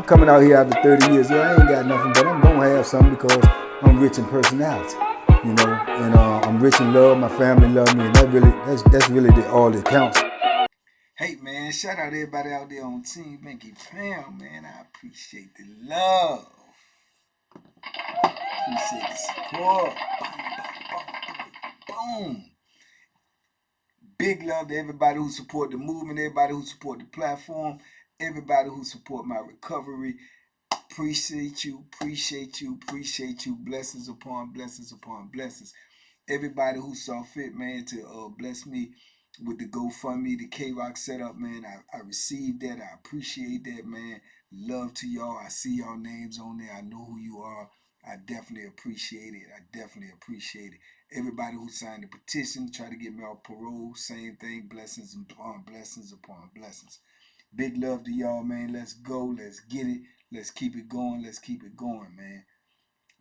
coming out here after 30 years. Yeah, I ain't got nothing, but I'm gonna have something because I'm rich in personality, you know, and I'm rich in love. My family love me, and that's really all that counts. Hey man, shout out everybody out there on Team Banky Pound, man. I appreciate the love, appreciate the support. Boom. Big love to everybody who support the movement, everybody who support the platform, everybody who support my recovery. Appreciate you, appreciate you, appreciate you. Blessings upon blessings upon blessings. Everybody who saw fit, man, to bless me with the GoFundMe, the K-Rock setup, man. I received that. I appreciate that, man. Love to y'all. I see y'all names on there. I know who you are. I definitely appreciate it. I definitely appreciate it. Everybody who signed the petition, try to get me off parole, same thing. Blessings upon blessings upon blessings. Big love to y'all, man. Let's go. Let's get it. Let's keep it going. Let's keep it going, man.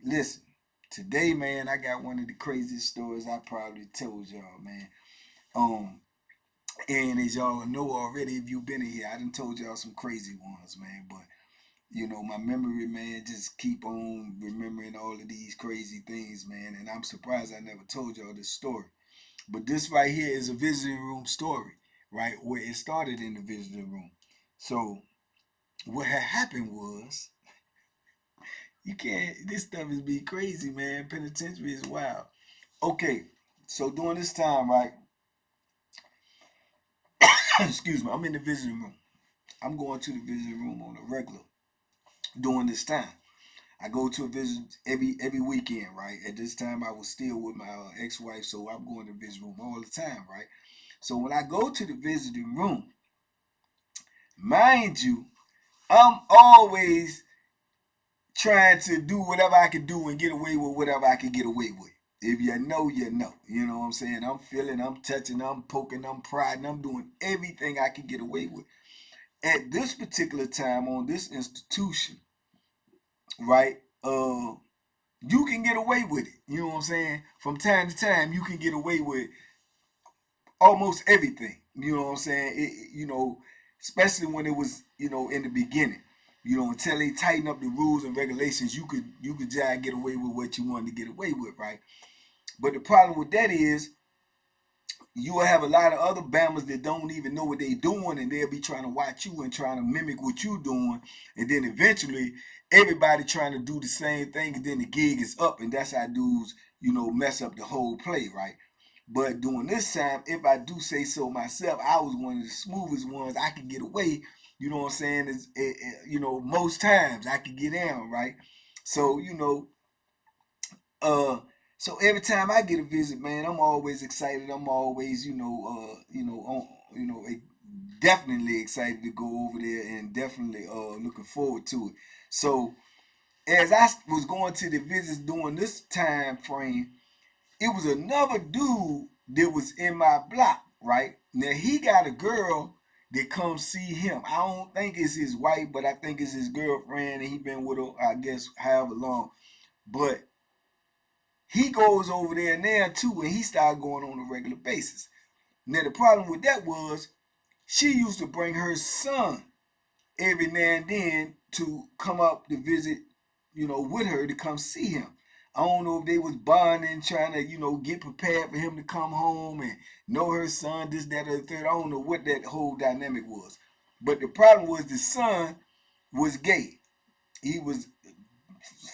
Listen, today, man, I got one of the craziest stories I probably told y'all, man. And as y'all know already, if you've been in here, I done told y'all some crazy ones, man. But you know, my memory, man, just keep on remembering all of these crazy things, man. And I'm surprised I never told y'all this story. But this right here is a visiting room story, right? Where it started in the visiting room. So what had happened was, you can't, this stuff is be crazy, man. Penitentiary is wild. Okay, so during this time, right? Excuse me, I'm in the visiting room. I'm going to the visiting room on a regular during this time. I go to a visit every weekend, right? At this time, I was still with my ex-wife, so I'm going to the visiting room all the time, right? So when I go to the visiting room, mind you, I'm always trying to do whatever I can do and get away with whatever I can get away with. If you know, you know. You know what I'm saying? I'm feeling, I'm touching, I'm poking, I'm prodding, I'm doing everything I can get away with. At this particular time on this institution, right? You can get away with it. You know what I'm saying? From time to time, you can get away with almost everything. You know what I'm saying? You know, especially when it was, you know, in the beginning. You know, until they tighten up the rules and regulations, you could just get away with what you wanted to get away with, right? But the problem with that is you will have a lot of other Bammers that don't even know what they're doing, and they'll be trying to watch you and trying to mimic what you're doing, and then eventually everybody trying to do the same thing, and then the gig is up, and that's how dudes, you know, mess up the whole play, right? But during this time, if I do say so myself, I was one of the smoothest ones. I could get away, you know what I'm saying? You know, most times I could get down, right? So, you know, so every time I get a visit, man, I'm always excited. I'm always, definitely excited to go over there and definitely looking forward to it. So as I was going to the visits during this time frame, it was another dude that was in my block, right? Now he got a girl that comes see him. I don't think it's his wife, but I think it's his girlfriend, and he been with her, I guess, however long. But he goes over there now too, and he started going on a regular basis. Now the problem with that was she used to bring her son every now and then to come up to visit, you know, with her to come see him. I don't know if they was bonding, trying to, you know, get prepared for him to come home and know her son, this, that, or the third. I don't know what that whole dynamic was. But the problem was the son was gay. He was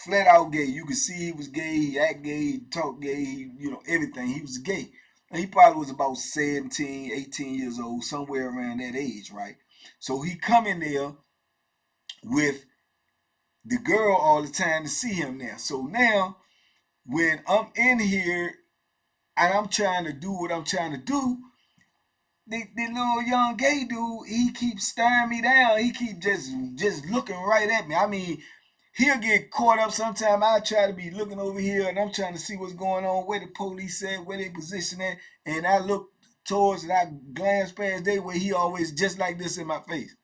flat out gay. You could see he was gay. He act gay. He talk gay. You know, everything. He was gay. And he probably was about 17, 18 years old, somewhere around that age, right? So he come in there with the girl all the time to see him now. So now, when I'm in here and I'm trying to do what I'm trying to do, the little young gay dude, he keeps staring me down. He keep just looking right at me. I mean, he'll get caught up sometime. I try to be looking over here and I'm trying to see what's going on, where the police at, where they position at, and I look towards and I glance past their way. He always just like this in my face,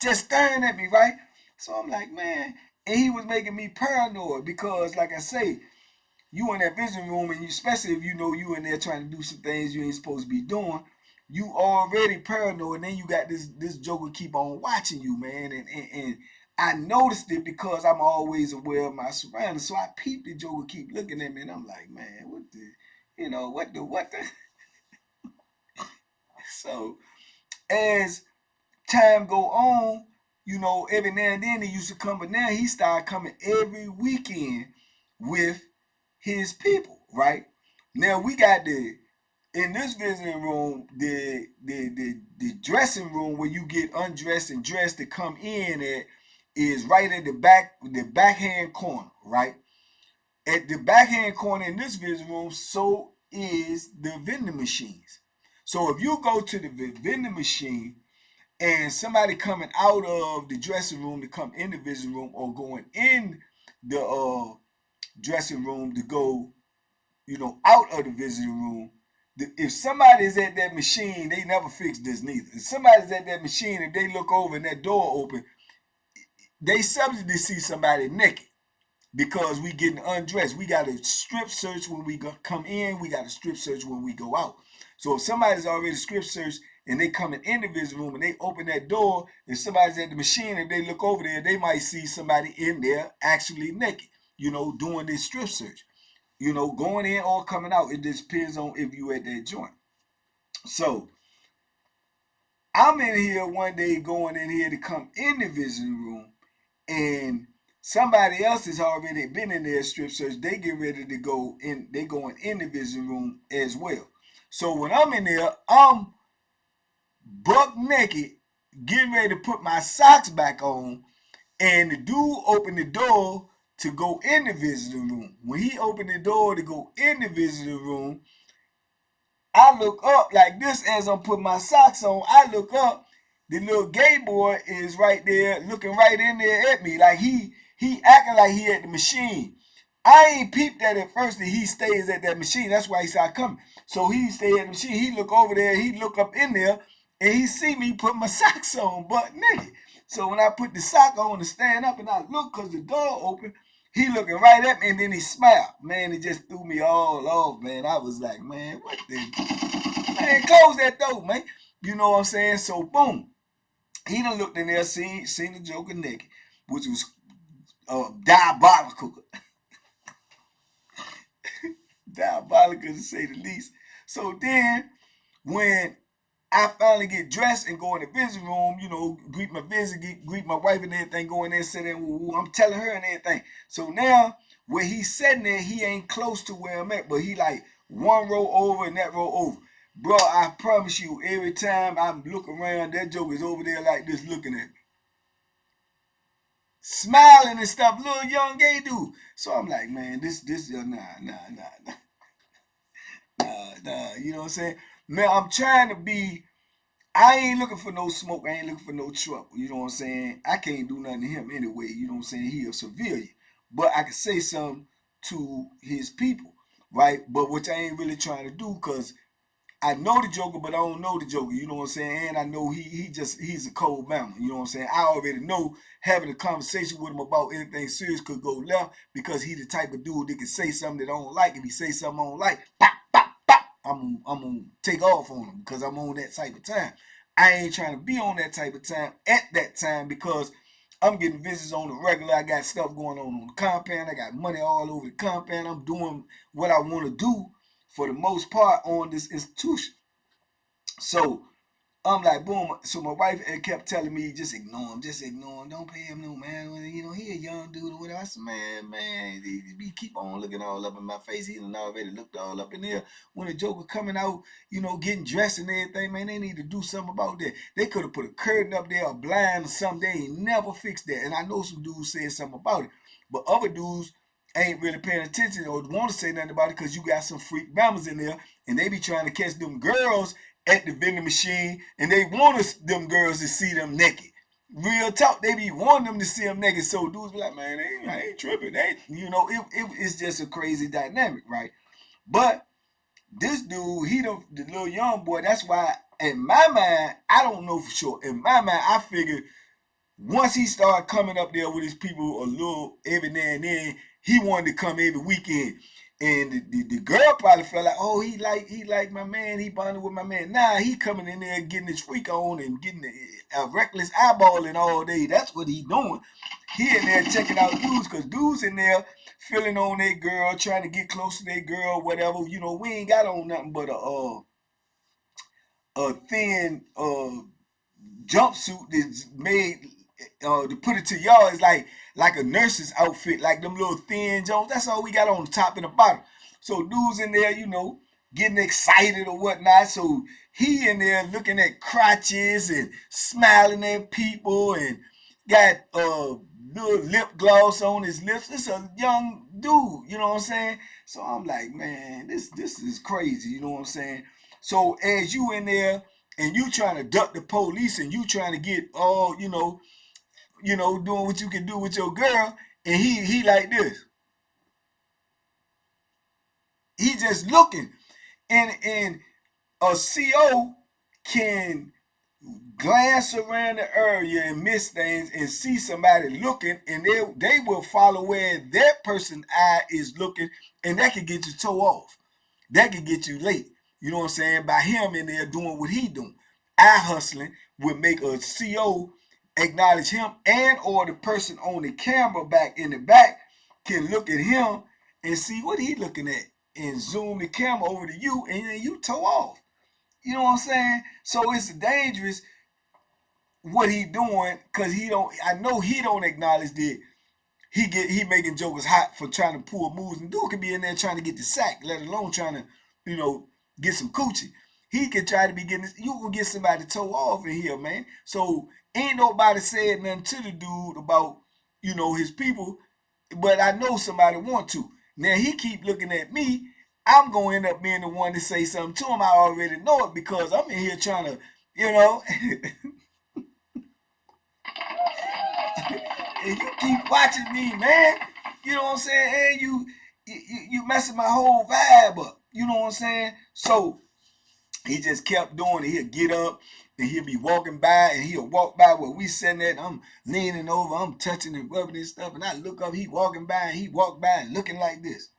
just staring at me, right? So I'm like, man, and he was making me paranoid because, like I say, you in that visiting room, and you, especially if you know you in there trying to do some things you ain't supposed to be doing, you already paranoid, and then you got this joker keep on watching you, man. And I noticed it because I'm always aware of my surroundings. So I peeped the joker keep looking at me, and I'm like, man, what the, what the. So as time go on, every now and then he used to come, but now he started coming every weekend with his people, right? Now we got in this visiting room, the dressing room where you get undressed and dressed to come in at is right at the backhand corner, right? At the backhand corner in this visiting room, so is the vending machines. So if you go to the vending machine and somebody coming out of the dressing room to come in the visiting room, or going in the dressing room to go, out of the visiting room, if somebody's at that machine, they never fix this neither. If somebody's at that machine and they look over and that door open, they subject to see somebody naked because we getting undressed. We got to strip search when we come in. We got to strip search when we go out. So if somebody's already strip searched and they coming in the visiting room and they open that door, if somebody's at the machine and they look over there, they might see somebody in there actually naked, doing this strip search. Going in or coming out. It just depends on if you at that joint. So I'm in here one day going in here to come in the visiting room, and somebody else has already been in their strip search. They get ready to go in. They going in the visiting room as well. So when I'm in there, I'm buck naked, getting ready to put my socks back on, and the dude opened the door to go in the visiting room. When he opened the door to go in the visiting room, I look up like this as I'm putting my socks on. I look up. The little gay boy is right there looking right in there at me. Like he acting like he at the machine. I ain't peeped at it first that he stays at that machine. That's why he started coming. So he stay at the machine. He look over there. He look up in there. And he see me put my socks on, butt naked. So when I put the sock on to stand up and I look because the door open, he looking right at me and then he smiled. Man, it just threw me all off, man. I was like, man, what the? Man, close that door, man. You know what I'm saying? So boom. He done looked in there, seen the Joker naked, which was diabolical. Diabolical to say the least. So then when I finally get dressed and go in the visiting room, greet my visit, greet my wife and everything, go in there and sit there, I'm telling her and everything. So now, where he's sitting there, he ain't close to where I'm at, but he like one row over and that row over. Bro, I promise you, every time I look around, that joke is over there like this looking at me. Smiling and stuff, little young gay dude. So I'm like, man, this, nah. You know what I'm saying? Man, I'm trying to be. I ain't looking for no smoke. I ain't looking for no trouble. You know what I'm saying? I can't do nothing to him anyway. You know what I'm saying? He a civilian. But I can say something to his people, right? But which I ain't really trying to do because I know the Joker, but I don't know the Joker. You know what I'm saying? And I know he's a cold mammal. You know what I'm saying? I already know having a conversation with him about anything serious could go left because he the type of dude that can say something that I don't like. If he say something I don't like, pop, pop, pop, I'm gonna take off on him because I'm on that type of time. I ain't trying to be on that type of time at that time because I'm getting visits on the regular. I got stuff going on the compound. I got money all over the compound. I'm doing what I want to do for the most part on this institution. So I'm like, boom. So my wife kept telling me, just ignore him, don't pay him no man. He a young dude or whatever. I said, man, he keep on looking all up in my face. He done already looked all up in there when the Joker coming out, getting dressed and everything. Man, they need to do something about that. They could have put a curtain up there, a blind or something. They ain't never fixed that. And I know some dudes said something about it, but other dudes ain't really paying attention or want to say nothing about it because you got some freak bammers in there and they be trying to catch them girls at the vending machine and they want us, them girls to see them naked. Real talk, they be wanting them to see them naked. So dudes be like, man, I ain't tripping. It's just a crazy dynamic, right? But this dude, the little young boy, that's why in my mind, I don't know for sure. In my mind, I figured once he started coming up there with his people a little every now and then, he wanted to come every weekend. And the girl probably felt like, oh, he like my man, he bonded with my man. Nah, he coming in there getting his freak on and getting a reckless eyeballing all day. That's what he doing. He in there checking out dudes, because dudes in there feeling on their girl, trying to get close to their girl, whatever. You know, we ain't got on nothing but a thin jumpsuit that's made to put it to y'all is like a nurse's outfit, like them little thin Jones. That's all we got on the top and the bottom. So dudes in there, getting excited or whatnot. So he in there looking at crotches and smiling at people and got little lip gloss on his lips. It's a young dude, you know what I'm saying? So I'm like, man, this is crazy, you know what I'm saying? So as you in there and you trying to duck the police and you trying to get all, doing what you can do with your girl, and he like this. He just looking. And a CO can glance around the area and miss things and see somebody looking, and they will follow where that person's eye is looking, and that could get you toe off. That could get you late. You know what I'm saying? By him in there doing what he doing. Eye hustling would make a CO acknowledge him, and or the person on the camera back in the back can look at him and see what he looking at and zoom the camera over to you, and then you toe off. You know what I'm saying? So it's dangerous what he doing, because he don't. I know he don't acknowledge that he making jokers hot for trying to pull moves, and dude could be in there trying to get the sack, let alone trying to, get some coochie. He could try to be getting, you will get somebody to toe off in here, man. So ain't nobody said nothing to the dude about, his people, but I know somebody want to. Now he keep looking at me. I'm gonna end up being the one to say something to him. I already know it, because I'm in here trying to, you know, and you keep watching me, man. You know what I'm saying? And you messing my whole vibe up. You know what I'm saying? So he just kept doing it. He'll get up and he'll be walking by, and he'll walk by where we sitting at. I'm leaning over, I'm touching and rubbing and stuff, and I look up, he walking by, and he walked by and looking like this.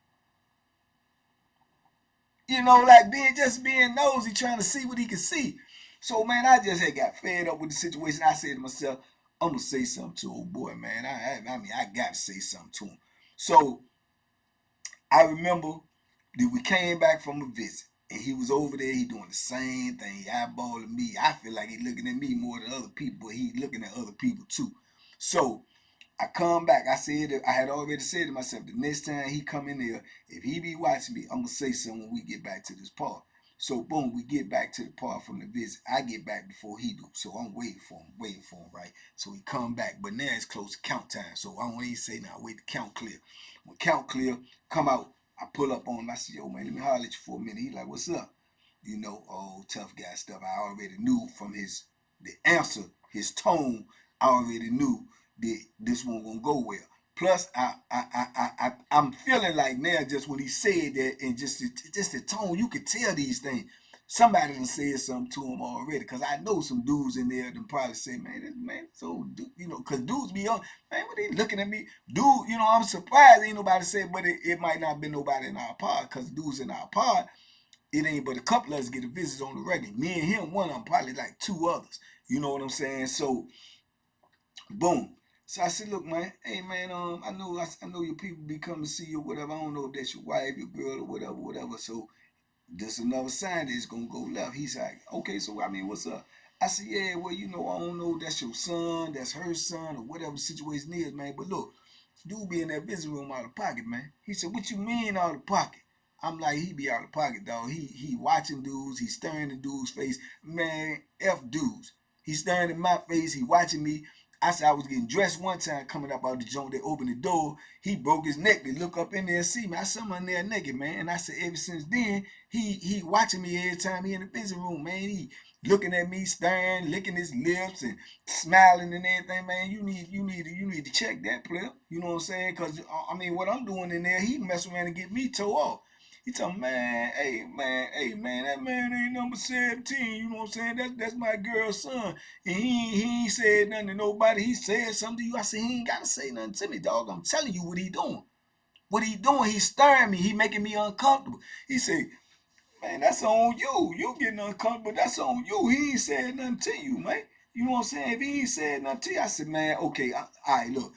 Like being nosy, trying to see what he can see. So man, I just had got fed up with the situation. I said to myself, I'm gonna say something to old boy, man. I got to say something to him. So I remember that we came back from a visit, and he was over there. He doing the same thing. He eyeballing me. I feel like he looking at me more than other people, but he looking at other people too. So I come back. I had already said to myself, the next time he come in there, if he be watching me, I'm gonna say something when we get back to this park. So boom, we get back to the park from the visit. I get back before he do, so I'm waiting for him, right? So he come back, but now it's close to count time, so I don't even say now. Wait to count clear. When count clear, come out. I pull up on him. I say, yo man, let me holler at you for a minute. He like, what's up? Tough guy stuff. I already knew from the answer, his tone. I already knew that this one gonna go well. Plus, I'm feeling like now, just when he said that, and just the tone, you could tell these things. Somebody done said something to him already, because I know some dudes in there that probably say, man, so, because dudes be on, man, what they looking at me? Dude, I'm surprised ain't nobody said, but it might not be nobody in our pod, because dudes in our pod, it ain't but a couple of us get a visit on the regular. Me and him, one of them, probably like two others. You know what I'm saying? So, boom. So I said, look, man, hey man, I know your people be coming to see you, or whatever. I don't know if that's your wife, your girl, or whatever. So this another sign that it's gonna go left. He's like, okay, so I mean, what's up? I said, yeah, well, I don't know if that's your son, that's her son, or whatever the situation is, man. But look, dude be in that visiting room out of pocket, man. He said, what you mean out of pocket? I'm like, he be out of pocket, dog. He watching dudes, he staring in dudes' face. Man, F dudes. He staring in my face, he watching me. I said I was getting dressed one time coming up out the joint. They opened the door. He broke his neck. They look up in there and see me. I saw him in there naked, man. And I said ever since then, he watching me every time he in the visiting room, man. He looking at me, staring, licking his lips and smiling and everything, man. You need to check that, player. You know what I'm saying? Cause I mean, what I'm doing in there, he mess around and get me toe off. He told me, hey man, that man ain't number 17. You know what I'm saying? That's my girl's son. And he ain't said nothing to nobody. He said something to you. I said, he ain't gotta say nothing to me, dog. I'm telling you what he doing. what he doing? He's stirring me. He making me uncomfortable. He said, man, that's on you. You getting uncomfortable. That's on you. He ain't said nothing to you, man. You know what I'm saying? If he ain't said nothing to you, I said, man, okay, all right, look.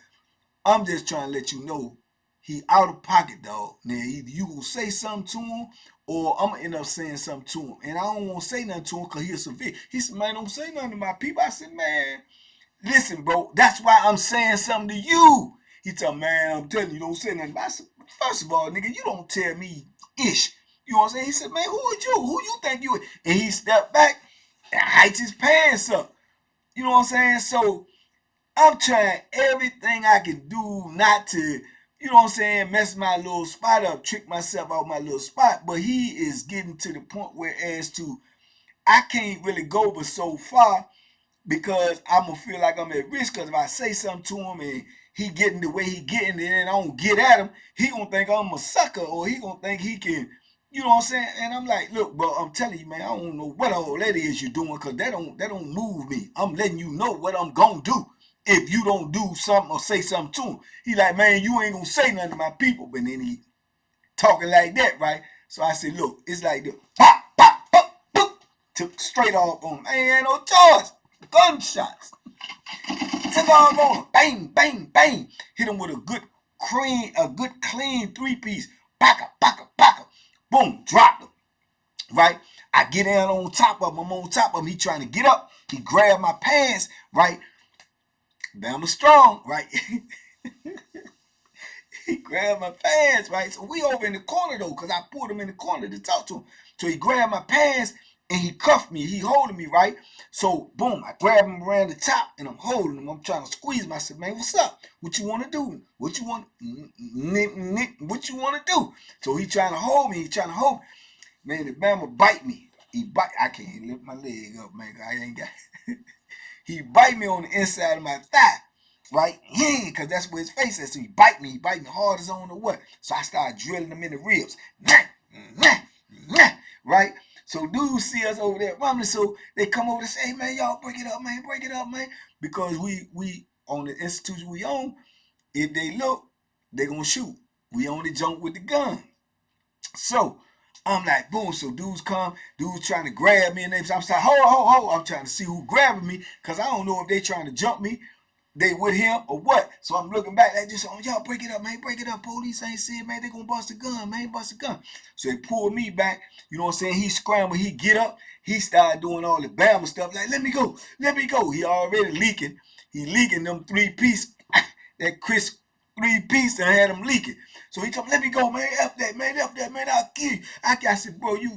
I'm just trying to let you know he out of pocket, dog. Now, either you gonna say something to him or I'm gonna end up saying something to him. And I don't want to say nothing to him because he's severe. He said, man, don't say nothing to my people. I said, man, listen, bro, that's why I'm saying something to you. He told me, man, I'm telling you, don't say nothing. I said, first of all, nigga, you don't tell me ish. You know what I'm saying? He said, man, who are you? Who you think you is? And he stepped back and hiked his pants up. You know what I'm saying? So I'm trying everything I can do not to, you know what I'm saying, mess my little spot up, trick myself out my little spot. But he is getting to the point where as to I can't really go but so far because I'm gonna feel like I'm at risk. Because if I say something to him and he getting the way he getting, and then I don't get at him, he gonna think I'm a sucker, or he gonna think he can, you know what I'm saying? And I'm like, look, bro, I'm telling you, man, I don't know what all that is you're doing, because that don't move me. I'm letting you know what I'm gonna do if you don't do something or say something to him. He like, man, you ain't gonna say nothing to my people. But then he talking like that, right? So I said, look, it's like the pop, pop, pop, pop, took straight off on him. Ain't no choice. Gunshots. Took off on him. Bang, bang, bang. Hit him with a good clean three-piece. Baka, baka, baka. Boom, dropped him. Right? I get down on top of him. I'm on top of him. He trying to get up. He grabbed my pants, right? Bama strong, right? He grabbed my pants, right? So we over in the corner though, because I pulled him in the corner to talk to him. So he grabbed my pants and he cuffed me. He holding me, right? So boom, I grab him around the top and I'm holding him. I'm trying to squeeze him. I said, man, what's up? What you want to do? What you want? What you want to do? So he trying to hold me. He trying to hold me. Man, the Bama bite me. He bite. I can't lift my leg up, man. I ain't got. He bite me on the inside of my thigh, right? Yeah, because that's where his face is. So he bite me hard as on or what. So I started drilling him in the ribs. Right? So dudes see us over there rumbling. So they come over and say, hey, man, y'all break it up, man. Break it up, man. Because we on the institution we own, if they look, they going to shoot. We only jump with the gun. So I'm like, boom. So dudes come, dudes trying to grab me, and I'm like, hold. I'm trying to see who grabbing me, because I don't know if they trying to jump me, they with him or what. So I'm looking back, like just, oh, y'all break it up, man, break it up. Police ain't said, man, they gonna bust a gun, man, bust a gun. So they pulled me back, you know what I'm saying? He scrambled, he get up, he started doing all the Bama stuff, like, let me go. He already leaking. He leaking them three-piece, that Chris three-piece and had him leaking. So he told me, let me go, man, F that, man, I'll kill you. I said, bro, you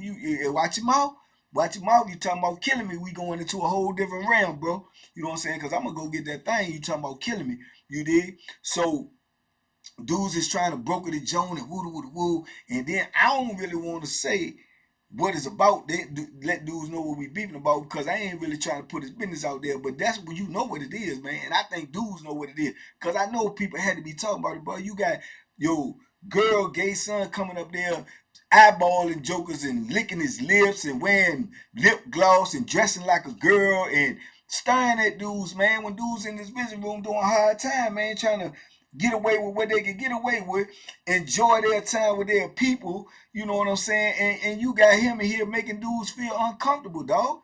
watch your mouth. Watch your mouth. You talking about killing me. We going into a whole different realm, bro. You know what I'm saying? Because I'm going to go get that thing. You talking about killing me. You did? So dudes is trying to broker the Joan and woo. And then I don't really want to say what it's about. They let dudes know what we beefing about, because I ain't really trying to put his business out there. But that's what you know what it is, man. And I think dudes know what it is. Because I know people had to be talking about it, bro. You got, girl, gay son coming up there eyeballing jokers and licking his lips and wearing lip gloss and dressing like a girl and staring at dudes, man. When dudes in this visiting room doing hard time, man, trying to get away with what they can get away with, enjoy their time with their people, you know what I'm saying? And you got him in here making dudes feel uncomfortable, dog.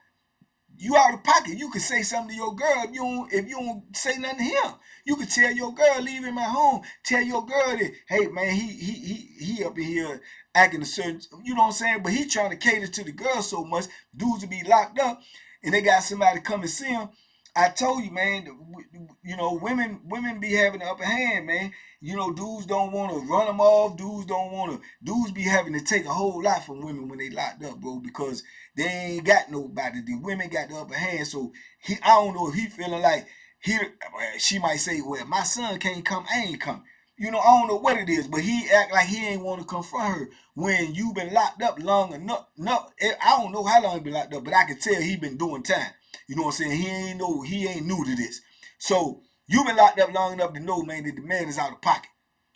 You out of pocket. You could say something to your girl if you don't say nothing to him. You could tell your girl, leave him at home. Tell your girl that, hey man, he up in here acting a certain, you know what I'm saying? But he trying to cater to the girl so much, dudes will be locked up, and they got somebody come and see him. I told you, man, women be having the upper hand, man. Dudes don't want to run them off. Dudes be having to take a whole lot from women when they locked up, bro, because they ain't got nobody. The women got the upper hand. So I don't know if he feeling like she might say, well, my son can't come, I ain't coming. I don't know what it is, but he act like he ain't want to confront her when you been locked up long enough. I don't know how long he been locked up, but I can tell he been doing time. You know what I'm saying? He ain't new to this. So you been locked up long enough to know, man, that the man is out of pocket.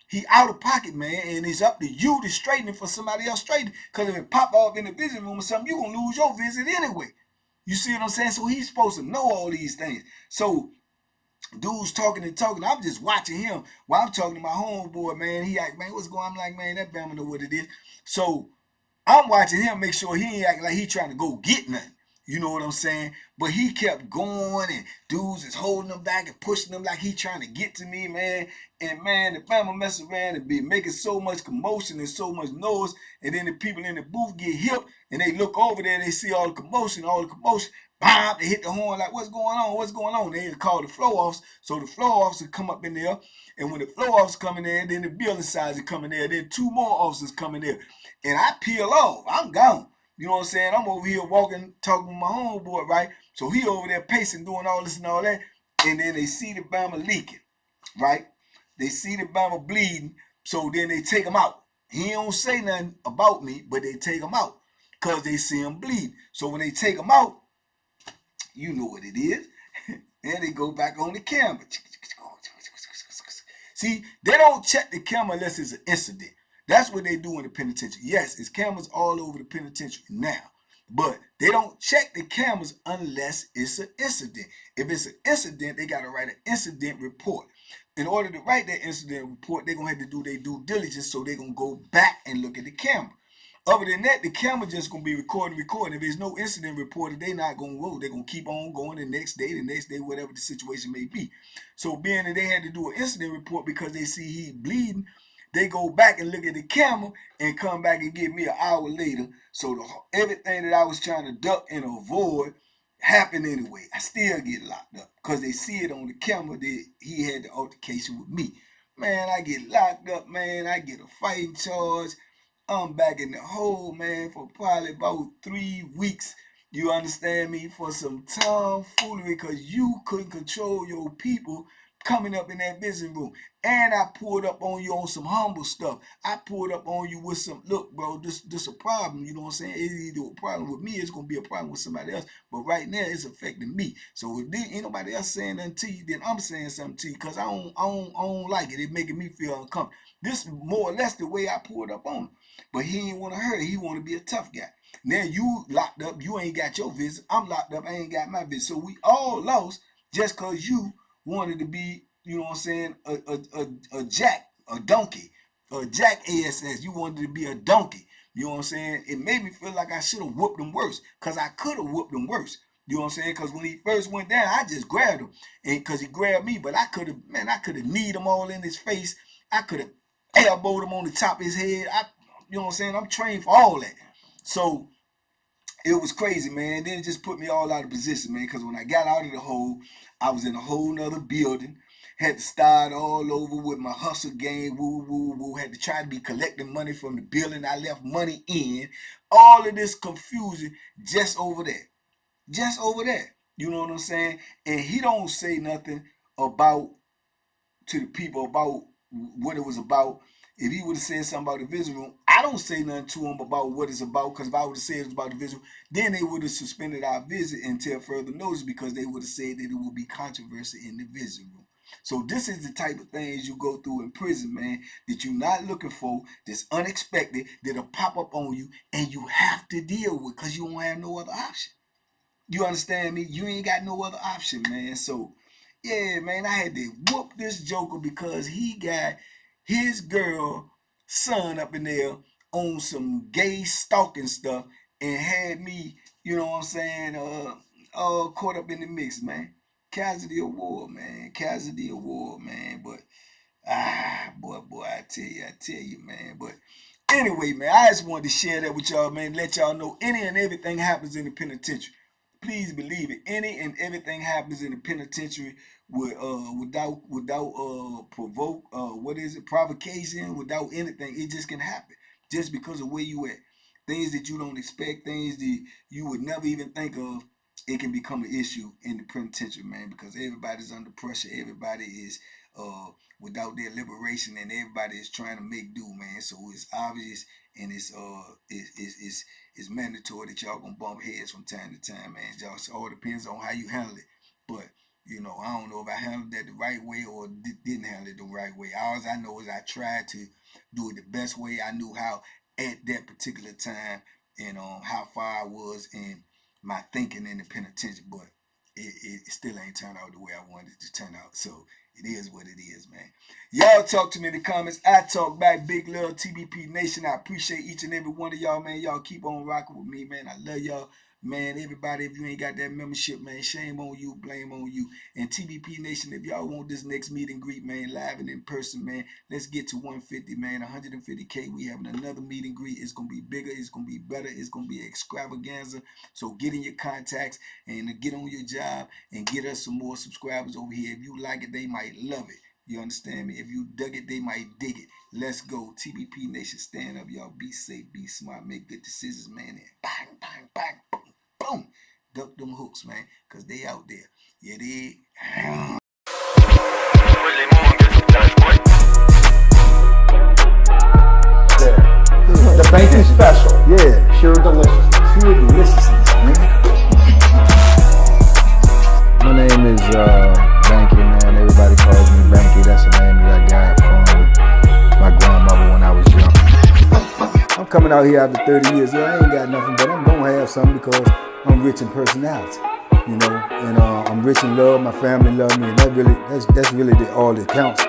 He out of pocket, man, and it's up to you to straighten it for somebody else straighten. Because if it pop off in the visiting room or something, you gonna lose your visit anyway. You see what I'm saying? So he's supposed to know all these things. So Dude's talking and talking. I'm just watching him while I'm talking to my homeboy, man. He like, man, what's going on? I'm like, man, that Bama know what it is. So I'm watching him make sure he ain't acting like he trying to go get nothing. You know what I'm saying? But he kept going, and dudes is holding him back and pushing him like he trying to get to me, man. And man, the Bama mess around and be making so much commotion and so much noise, and then the people in the booth get hip, and they look over there and they see all the commotion, Bam, they hit the horn like, what's going on? What's going on? They call the flow officer. So the flow officer come up in there. And when the flow officer come in there, then the building sides are coming there. Then two more officers come in there. And I peel off. I'm gone. You know what I'm saying? I'm over here walking, talking with my homeboy, right? So he over there pacing, doing all this and all that. And then they see the Bama leaking, right? They see the Bama bleeding. So then they take him out. He don't say nothing about me, but they take him out because they see him bleed. So when they take him out, you know what it is. Then they go back on the camera. See, they don't check the camera unless it's an incident. That's what they do in the penitentiary. Yes, it's cameras all over the penitentiary now. But they don't check the cameras unless it's an incident. If it's an incident, they got to write an incident report. In order to write that incident report, they're going to have to do their due diligence, so they're going to go back and look at the camera. Other than that, the camera just gonna be recording. If there's no incident reported, they not gonna go. They're gonna keep on going the next day, whatever the situation may be. So being that they had to do an incident report because they see he bleeding, they go back and look at the camera and come back and get me an hour later. So everything that I was trying to duck and avoid happened anyway. I still get locked up because they see it on the camera that he had the altercation with me. Man, I get locked up, man. I get a fighting charge. I'm back in the hole, man, for probably about 3 weeks. You understand me? For some tomfoolery because you couldn't control your people coming up in that visiting room. And I pulled up on you on some humble stuff. I pulled up on you with some, look, bro, this a problem. You know what I'm saying? It's either a problem with me, it's going to be a problem with somebody else. But right now, it's affecting me. So if ain't nobody else saying nothing to you, then I'm saying something to you because I don't like it. It's making me feel uncomfortable. This is more or less the way I pulled up on him. But he ain't want to hurt. He want to be a tough guy. Now you locked up. You ain't got your visit. I'm locked up. I ain't got my visit. So we all lost just because you wanted to be, you know what I'm saying, a jack, a donkey, a jack ass. You wanted to be a donkey. You know what I'm saying? It made me feel like I should have whooped him worse because I could have whooped him worse. You know what I'm saying? Because when he first went down, I just grabbed him, and because he grabbed me, but I could have, man, I could have kneed him all in his face. I could have elbowed him on the top of his head. You know what I'm saying? I'm trained for all that. So it was crazy, man. Then it just put me all out of position, man. Because when I got out of the hole, I was in a whole nother building. Had to start all over with my hustle game. Woo, woo, woo. Had to try to be collecting money from the building I left money in. All of this confusion just over there. Just over there. You know what I'm saying? And he don't say nothing about to the people about what it was about. If he would have said something about the visiting room, I don't say nothing to him about what it's about because if I would have said it was about the visiting room, then they would have suspended our visit until further notice because they would have said that it would be controversy in the visiting room. So this is the type of things you go through in prison, man, that you're not looking for, that's unexpected, that'll pop up on you, and you have to deal with because you don't have no other option. You understand me? You ain't got no other option, man. So, yeah, man, I had to whoop this joker because he got his girl son up in there on some gay stalking stuff and had me, you know what I'm saying, caught up in the mix, man. Casualty of war, man. Casualty of war, man. But boy, I tell you, man. But anyway, man, I just wanted to share that with y'all, man. Let y'all know any and everything happens in the penitentiary. Please believe it. Any and everything happens in the penitentiary without provoke what is it, provocation, without anything. It just can happen just because of where you at. Things that you don't expect, things that you would never even think of, it can become an issue in the penitentiary, man, because everybody's under pressure. Everybody is without their liberation, and everybody is trying to make do, man. So it's obvious, and it's mandatory that y'all gonna bump heads from time to time, man. Y'all, it all depends on how you handle it. But you know, I don't know if I handled that the right way or didn't handle it the right way. All I know is I tried to do it the best way I knew how at that particular time, and how far I was in my thinking in the penitentiary. But it still ain't turned out the way I wanted it to turn out. So it is what it is, man. Y'all talk to me in the comments. I talk back. Big love, TBP Nation. I appreciate each and every one of y'all, man. Y'all keep on rocking with me, man. I love y'all. Man, everybody, if you ain't got that membership, man, shame on you, blame on you. And TBP Nation, if y'all want this next meet and greet, man, live and in person, man, let's get to 150, man, 150K. We having another meet and greet. It's going to be bigger. It's going to be better. It's going to be extravaganza. So get in your contacts and get on your job and get us some more subscribers over here. If you like it, they might love it. You understand me? If you dug it, they might dig it. Let's go. TBP Nation, stand up, y'all. Be safe, be smart, make good decisions, man. And bang, bang, bang, boom, boom. Duck them hooks, man, because they out there. Yeah, they. The banking special. Yeah. Pure deliciousness. Pure deliciousness, man. My name is Banky, man. Everybody calls me Banky. That's the name that I got from my grandmother when I was young. I'm coming out here after 30 years. Yeah, I ain't got nothing, but I'm gonna have something because I'm rich in personality, you know, and I'm rich in love. My family love me, and that's really all that counts.